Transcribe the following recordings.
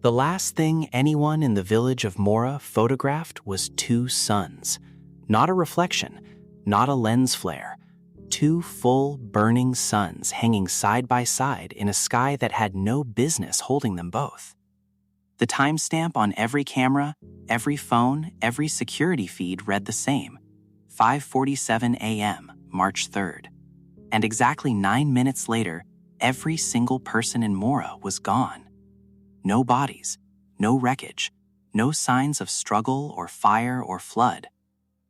The last thing anyone in the village of Morra photographed was two suns. Not a reflection, not a lens flare. Two full, burning suns hanging side by side in a sky that had no business holding them both. The timestamp on every camera, every phone, every security feed read the same: 5:47 a.m., March 3rd. And exactly 9 minutes later, every single person in Morra was gone. No bodies, no wreckage, no signs of struggle or fire or flood.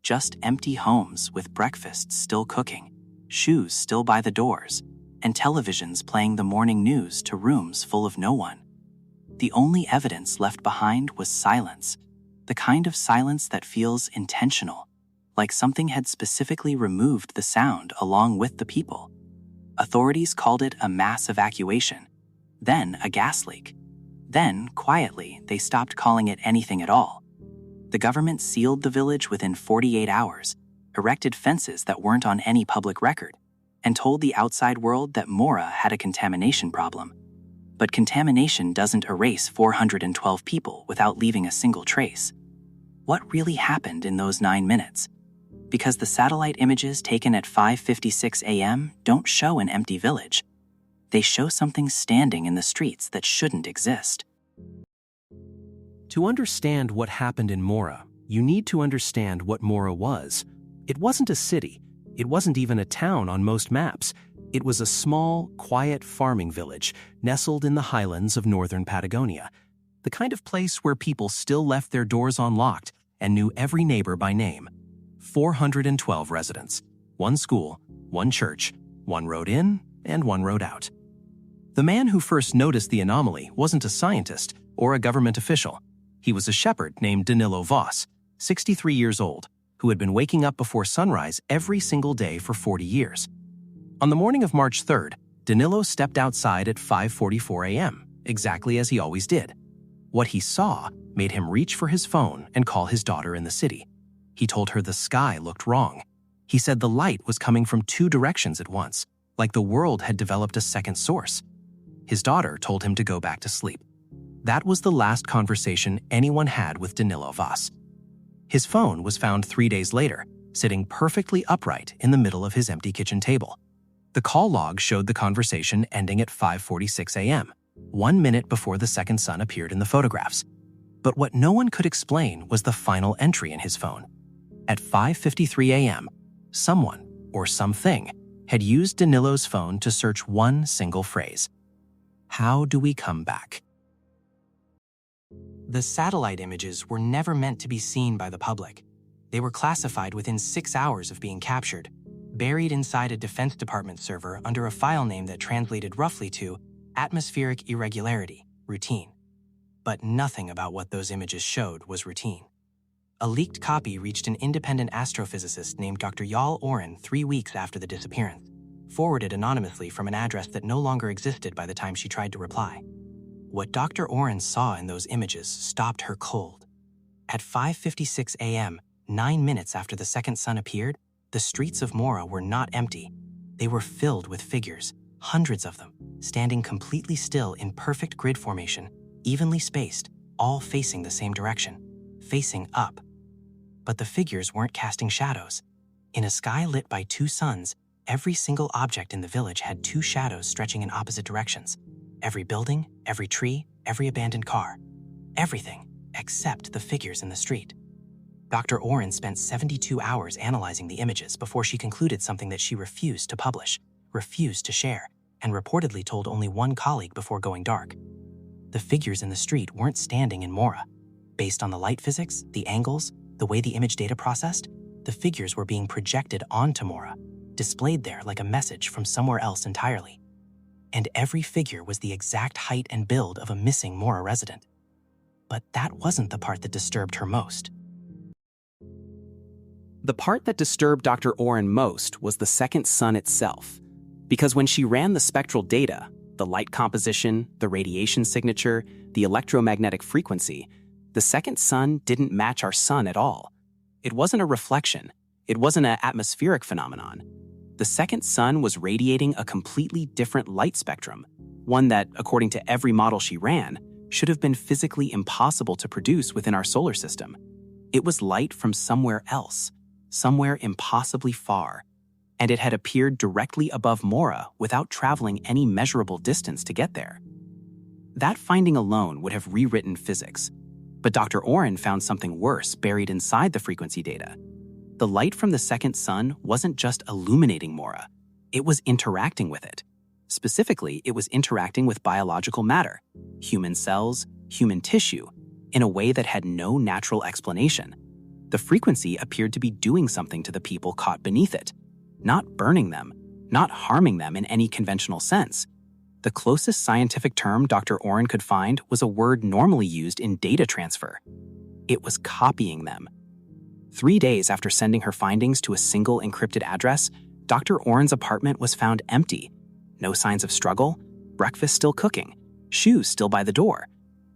Just empty homes with breakfasts still cooking, shoes still by the doors, and televisions playing the morning news to rooms full of no one. The only evidence left behind was silence, the kind of silence that feels intentional, like something had specifically removed the sound along with the people. Authorities called it a mass evacuation, then a gas leak. Then, quietly, they stopped calling it anything at all. The government sealed the village within 48 hours, erected fences that weren't on any public record, and told the outside world that Morra had a contamination problem. But contamination doesn't erase 412 people without leaving a single trace. What really happened in those 9 minutes? Because the satellite images taken at 5:56 a.m. don't show an empty village. They show something standing in the streets that shouldn't exist. To understand what happened in Morra, you need to understand what Morra was. It wasn't a city. It wasn't even a town on most maps. It was a small, quiet farming village nestled in the highlands of northern Patagonia, the kind of place where people still left their doors unlocked and knew every neighbor by name. 412 residents, one school, one church, one road in and one road out. The man who first noticed the anomaly wasn't a scientist or a government official. He was a shepherd named Danilo Voss, 63 years old, who had been waking up before sunrise every single day for 40 years. On the morning of March 3rd, Danilo stepped outside at 5:44 a.m., exactly as he always did. What he saw made him reach for his phone and call his daughter in the city. He told her the sky looked wrong. He said the light was coming from two directions at once, like the world had developed a second source. His daughter told him to go back to sleep. That was the last conversation anyone had with Danilo Voss. His phone was found 3 days later, sitting perfectly upright in the middle of his empty kitchen table. The call log showed the conversation ending at 5:46 a.m., 1 minute before the second sun appeared in the photographs. But what no one could explain was the final entry in his phone. At 5:53 a.m., someone or something had used Danilo's phone to search one single phrase: "How do we come back?" The satellite images were never meant to be seen by the public. They were classified within 6 hours of being captured, buried inside a Defense Department server under a file name that translated roughly to atmospheric irregularity, routine. But nothing about what those images showed was routine. A leaked copy reached an independent astrophysicist named Dr. Yal Oren 3 weeks after the disappearance, forwarded anonymously from an address that no longer existed by the time she tried to reply. What Dr. Oren saw in those images stopped her cold. At 5:56 a.m., 9 minutes after the second sun appeared, the streets of Morra were not empty. They were filled with figures, hundreds of them, standing completely still in perfect grid formation, evenly spaced, all facing the same direction, facing up. But the figures weren't casting shadows. In a sky lit by two suns, every single object in the village had two shadows stretching in opposite directions. Every building, every tree, every abandoned car. Everything except the figures in the street. Dr. Oren spent 72 hours analyzing the images before she concluded something that she refused to publish, refused to share, and reportedly told only one colleague before going dark. The figures in the street weren't standing in Morra. Based on the light physics, the angles, the way the image data processed, the figures were being projected onto Morra, displayed there like a message from somewhere else entirely. And every figure was the exact height and build of a missing Morra resident. But that wasn't the part that disturbed her most. The part that disturbed Dr. Oren most was the second sun itself, because when she ran the spectral data, the light composition, the radiation signature, the electromagnetic frequency, the second sun didn't match our sun at all. It wasn't a reflection. It wasn't an atmospheric phenomenon. The second sun was radiating a completely different light spectrum, one that, according to every model she ran, should have been physically impossible to produce within our solar system. It was light from somewhere else, somewhere impossibly far, and it had appeared directly above Morra without traveling any measurable distance to get there. That finding alone would have rewritten physics, but Dr. Oren found something worse buried inside the frequency data. The light from the second sun wasn't just illuminating Morra, it was interacting with it. Specifically, it was interacting with biological matter, human cells, human tissue, in a way that had no natural explanation. The frequency appeared to be doing something to the people caught beneath it, not burning them, not harming them in any conventional sense. The closest scientific term Dr. Oren could find was a word normally used in data transfer. It was copying them. 3 days after sending her findings to a single encrypted address, Dr. Oren's apartment was found empty. No signs of struggle, breakfast still cooking, shoes still by the door,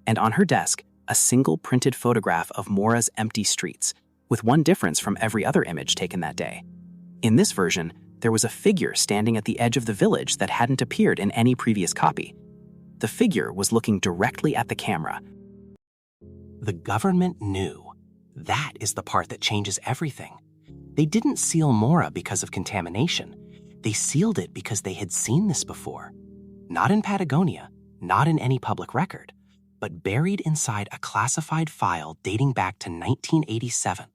and on her desk, a single printed photograph of Morra's empty streets, with one difference from every other image taken that day. In this version, there was a figure standing at the edge of the village that hadn't appeared in any previous copy. The figure was looking directly at the camera. The government knew. That is the part that changes everything. They didn't seal Morra because of contamination. They sealed it because they had seen this before. Not in Patagonia, not in any public record, but buried inside a classified file dating back to 1987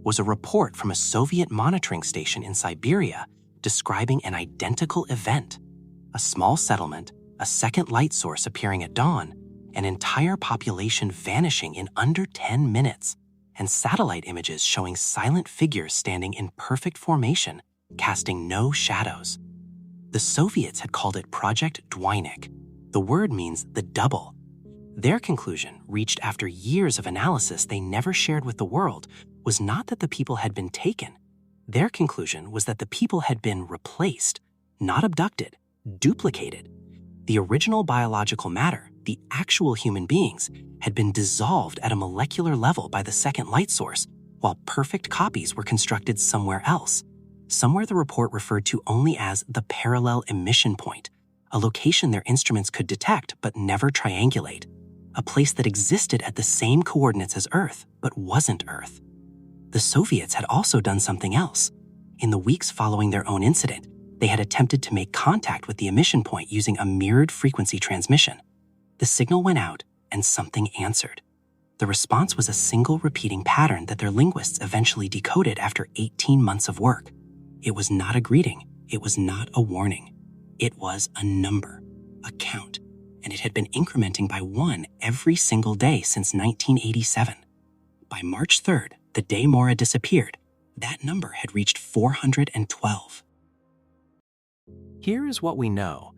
was a report from a Soviet monitoring station in Siberia describing an identical event. A small settlement, a second light source appearing at dawn, an entire population vanishing in under 10 minutes, and satellite images showing silent figures standing in perfect formation, casting no shadows. The Soviets had called it Project Dvoynik. The word means the double. Their conclusion, reached after years of analysis they never shared with the world, was not that the people had been taken. Their conclusion was that the people had been replaced, not abducted, duplicated. The original biological matter, the actual human beings, had been dissolved at a molecular level by the second light source, while perfect copies were constructed somewhere else, somewhere the report referred to only as the parallel emission point, a location their instruments could detect but never triangulate, a place that existed at the same coordinates as Earth but wasn't Earth. The Soviets had also done something else. In the weeks following their own incident, they had attempted to make contact with the emission point using a mirrored frequency transmission. The signal went out, and something answered. The response was a single repeating pattern that their linguists eventually decoded after 18 months of work. It was not a greeting. It was not a warning. It was a number, a count, and it had been incrementing by 1 every single day since 1987. By March 3rd, the day Morra disappeared, that number had reached 412. Here is what we know.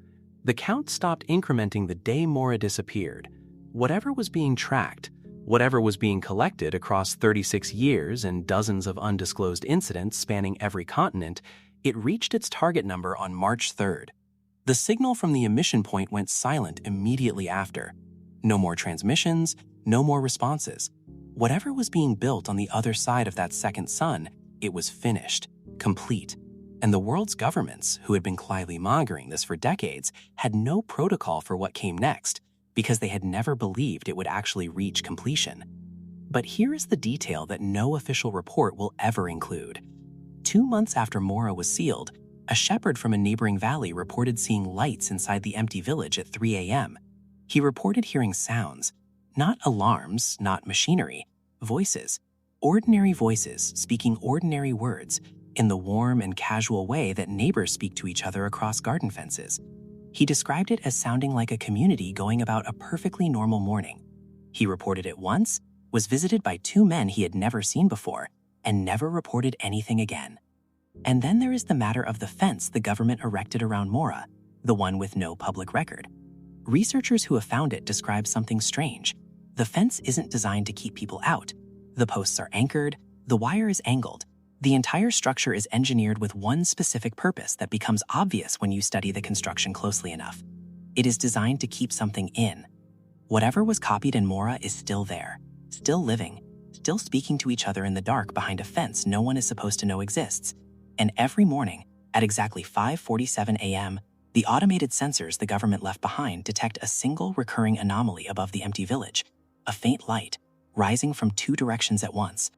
The count stopped incrementing the day Morra disappeared. Whatever was being tracked, whatever was being collected across 36 years and dozens of undisclosed incidents spanning every continent, it reached its target number on March 3rd. The signal from the emission point went silent immediately after. No more transmissions, no more responses. Whatever was being built on the other side of that second sun, it was finished, complete. And the world's governments, who had been quietly mongering this for decades, had no protocol for what came next, because they had never believed it would actually reach completion. But here is the detail that no official report will ever include. 2 months after Morra was sealed, a shepherd from a neighboring valley reported seeing lights inside the empty village at 3 a.m. He reported hearing sounds, not alarms, not machinery, voices, ordinary voices speaking ordinary words in the warm and casual way that neighbors speak to each other across garden fences. He described it as sounding like a community going about a perfectly normal morning. He reported it once, was visited by 2 men he had never seen before, and never reported anything again. And then there is the matter of the fence the government erected around Morra, the one with no public record. Researchers who have found it describe something strange. The fence isn't designed to keep people out. The posts are anchored, the wire is angled. The entire structure is engineered with one specific purpose that becomes obvious when you study the construction closely enough. It is designed to keep something in. Whatever was copied in Morra is still there, still living, still speaking to each other in the dark behind a fence no one is supposed to know exists. And every morning, at exactly 5:47 a.m., The automated sensors the government left behind detect a single recurring anomaly above the empty village, a faint light, rising from two directions at once.